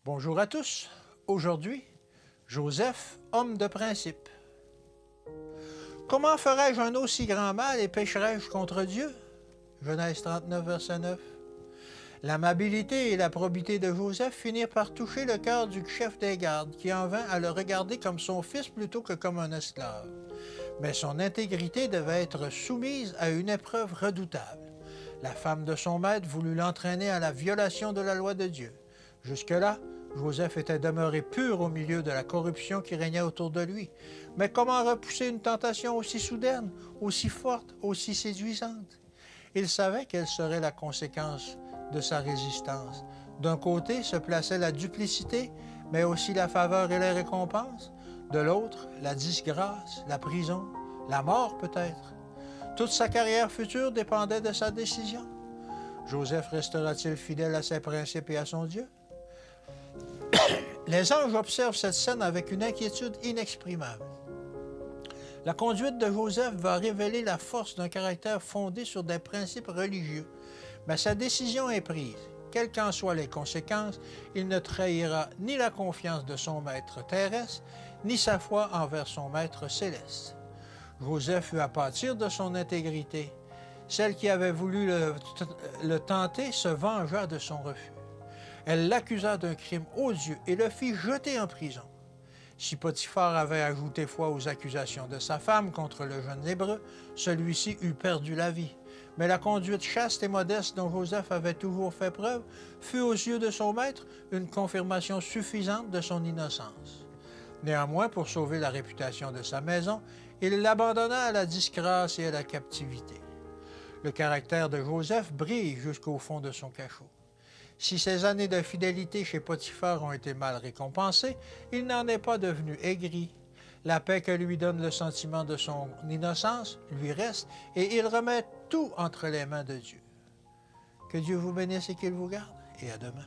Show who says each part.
Speaker 1: Bonjour à tous. Aujourd'hui, Joseph, homme de principe. Comment ferais-je un aussi grand mal et pécherais-je contre Dieu? Genèse 39, verset 9. L'amabilité et la probité de Joseph finirent par toucher le cœur du chef des gardes, qui en vint à le regarder comme son fils plutôt que comme un esclave. Mais son intégrité devait être soumise à une épreuve redoutable. La femme de son maître voulut l'entraîner à la violation de la loi de Dieu. Jusque-là, Joseph était demeuré pur au milieu de la corruption qui régnait autour de lui. Mais comment repousser une tentation aussi soudaine, aussi forte, aussi séduisante? Il savait quelle serait la conséquence de sa résistance. D'un côté se plaçait la duplicité, mais aussi la faveur et les récompenses. De l'autre, la disgrâce, la prison, la mort peut-être. Toute sa carrière future dépendait de sa décision. Joseph restera-t-il fidèle à ses principes et à son Dieu? Les anges observent cette scène avec une inquiétude inexprimable. La conduite de Joseph va révéler la force d'un caractère fondé sur des principes religieux, mais sa décision est prise. Quelles qu'en soient les conséquences, il ne trahira ni la confiance de son maître terrestre, ni sa foi envers son maître céleste. Joseph eut à pâtir de son intégrité. Celle qui avait voulu le tenter se vengea de son refus. Elle l'accusa d'un crime odieux et le fit jeter en prison. Si Potiphar avait ajouté foi aux accusations de sa femme contre le jeune Hébreu, celui-ci eût perdu la vie. Mais la conduite chaste et modeste dont Joseph avait toujours fait preuve fut aux yeux de son maître une confirmation suffisante de son innocence. Néanmoins, pour sauver la réputation de sa maison, il l'abandonna à la disgrâce et à la captivité. Le caractère de Joseph brille jusqu'au fond de son cachot. Si ses années de fidélité chez Potiphar ont été mal récompensées, il n'en est pas devenu aigri. La paix que lui donne le sentiment de son innocence lui reste et il remet tout entre les mains de Dieu. Que Dieu vous bénisse et qu'il vous garde, et à demain.